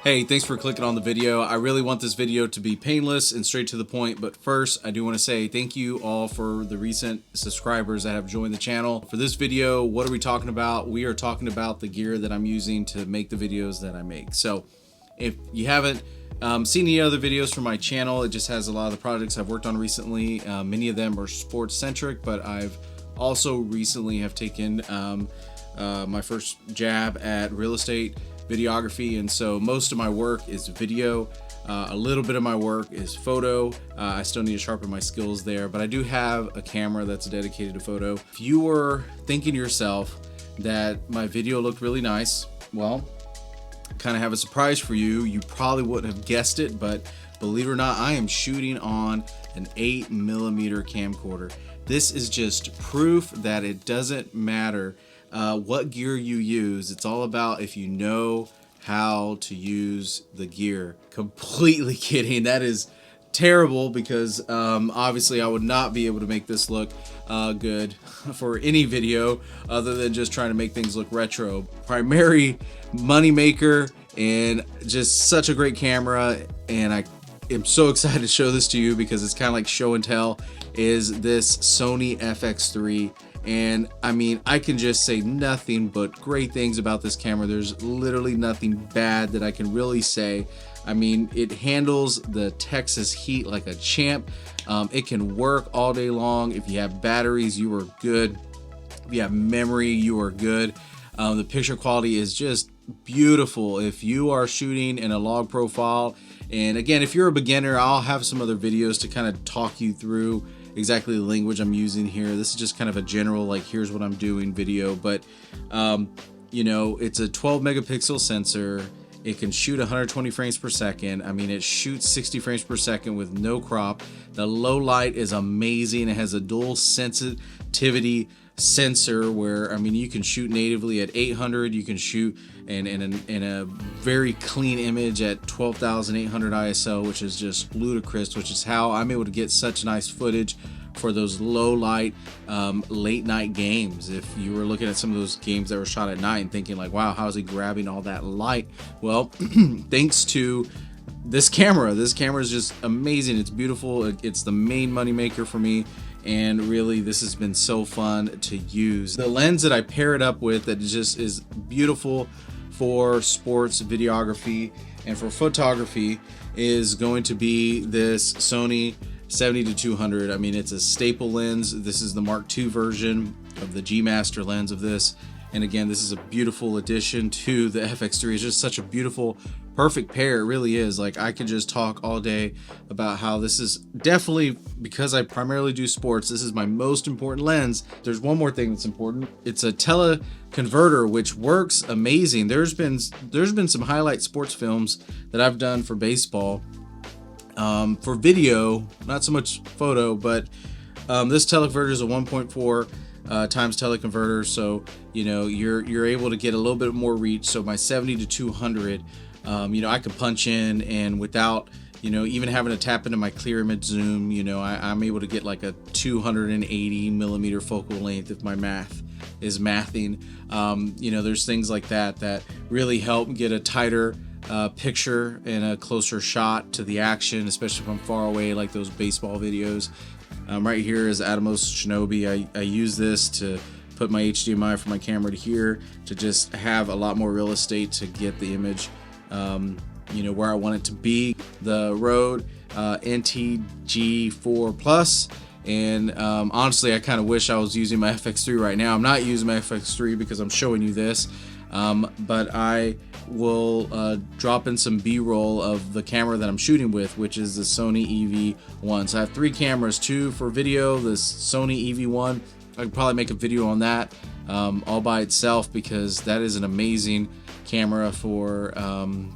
Hey, thanks for clicking on the video. I really want this video to be painless and straight to the point, but first I do want to say thank you all for the recent subscribers that have joined the channel. For this video, what are we talking about? We are talking about the gear that I'm using to make the videos that I make. So if you haven't seen any other videos from my channel, it just has a lot of the projects I've worked on recently. Many of them are sports centric, but I've also recently have taken my first jab at real estate videography, and so most of my work is video. A little bit of my work is photo. I still need to sharpen my skills there, but I do have a camera that's dedicated to photo. If you were thinking to yourself that my video looked really nice, well, kind of have a surprise for you. You probably wouldn't have guessed it, but believe it or not, I am shooting on an 8mm camcorder. This is just proof that it doesn't matter what gear you use. It's all about if you know how to use the gear. Completely kidding. That is terrible because obviously I would not be able to make this look good for any video other than just trying to make things look retro. Primary money maker and just such a great camera, and I am so excited to show this to you because it's kind of like show and tell, is this Sony FX3. And I mean, I can just say nothing but great things about this camera. There's literally nothing bad that I can really say. I mean, it handles the Texas heat like a champ. It can work all day long. If you have batteries, you are good. If you have memory, you are good. The picture quality is just beautiful. If you are shooting in a log profile, and again, if you're a beginner, I'll have some other videos to kind of talk you through exactly the language I'm using here. This is just kind of a general, like, here's what I'm doing video, but you know, it's a 12 megapixel sensor. It can shoot 120 frames per second. I mean, it shoots 60 frames per second with no crop. The low light is amazing. It has a dual sensitivity sensor where, I mean, you can shoot natively at 800. You can shoot in a very clean image at 12,800 ISO, which is just ludicrous, which is how I'm able to get such nice footage for those low light late night games. If you were looking at some of those games that were shot at night and thinking like, wow, how is he grabbing all that light? Well, thanks to this camera. This camera is just amazing. It's beautiful. It's the main money maker for me, and really this has been so fun to use. The lens that I pair it up with that just is beautiful for sports videography and for photography is going to be this Sony 70-200. I mean, it's a staple lens. This is the Mark II version of the G Master lens of this, and again, this is a beautiful addition to the FX3. It's just such a beautiful, perfect pair. It really is. Like, I could just talk all day about how this is definitely, because I primarily do sports, this is my most important lens. There's one more thing that's important. It's a teleconverter, which works amazing. There's been some highlight sports films that I've done for baseball, for video, not so much photo, but this teleconverter is a 1.4 times teleconverter, so you know you're able to get a little bit more reach. So my 70-200, you know, I could punch in, and without, you know, even having to tap into my clear image zoom, you know, I'm able to get like a 280mm focal length if my math is mathing. You know, there's things like that that really help get a tighter picture and a closer shot to the action, especially if I'm far away, like those baseball videos. Right here is Atomos Shinobi. I use this to put my HDMI from my camera to here to just have a lot more real estate to get the image, you know, where I want it to be. The Rode NTG4 Plus, and honestly, I kind of wish I was using my FX3 right now. I'm not using my FX3 because I'm showing you this, but I will drop in some B-roll of the camera that I'm shooting with, which is the Sony EV1. So I have three cameras, two for video, this Sony EV1. I could probably make a video on that all by itself because that is an amazing camera for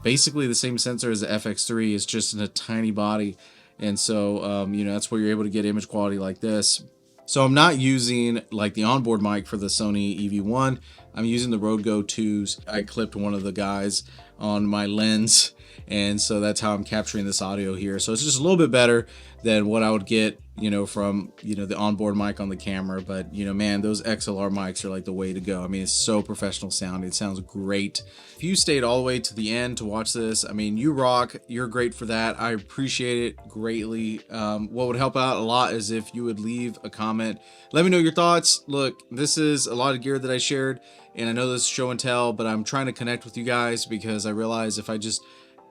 basically the same sensor as the FX3. It's just in a tiny body, and so you know, that's where you're able to get image quality like this. So I'm not using like the onboard mic for the Sony EV1. I'm using the Rode Go 2s. I clipped one of the guys on my lens, and so that's how I'm capturing this audio here. So it's just a little bit better than what I would get from, the onboard mic on the camera. But, man, those XLR mics are like the way to go. I mean, it's so professional sounding. It sounds great. If you stayed all the way to the end to watch this, I mean, you rock. You're great for that. I appreciate it greatly. What would help out a lot is if you would leave a comment. Let me know your thoughts. Look, this is a lot of gear that I shared, and I know this is show and tell, but I'm trying to connect with you guys because I realize if I just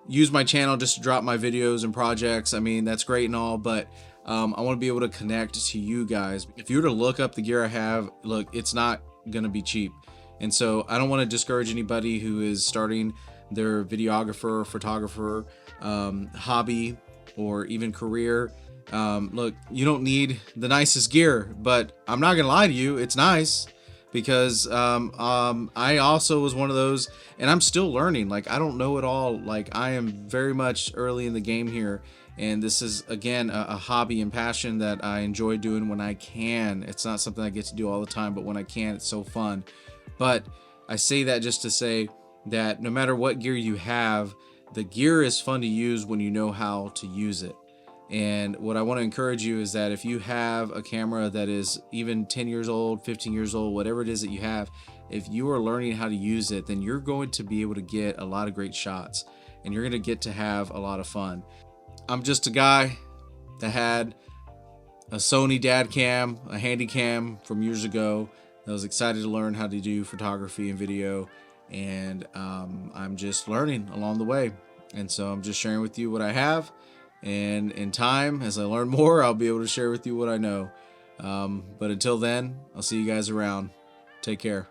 use my channel just to drop my videos and projects, I mean, that's great and all, but I want to be able to connect to you guys. If you were to look up the gear I have, look, it's not going to be cheap. And so I don't want to discourage anybody who is starting their videographer, photographer, hobby, or even career. Look, you don't need the nicest gear, but I'm not going to lie to you, it's nice. Because I also was one of those, and I'm still learning. Like, I don't know it all. Like, I am very much early in the game here, and this is, again, a hobby and passion that I enjoy doing when I can. It's not something I get to do all the time, but when I can, it's so fun. But I say that just to say that no matter what gear you have, the gear is fun to use when you know how to use it. And what I want to encourage you is that if you have a camera that is even 10 years old, 15 years old, whatever it is that you have, if you are learning how to use it, then you're going to be able to get a lot of great shots, and you're going to get to have a lot of fun. I'm just a guy that had a Sony dad cam, a handy cam from years ago, that was excited to learn how to do photography and video, and I'm just learning along the way. And so I'm just sharing with you what I have. And in time, as I learn more, I'll be able to share with you what I know. But until then, I'll see you guys around. Take care.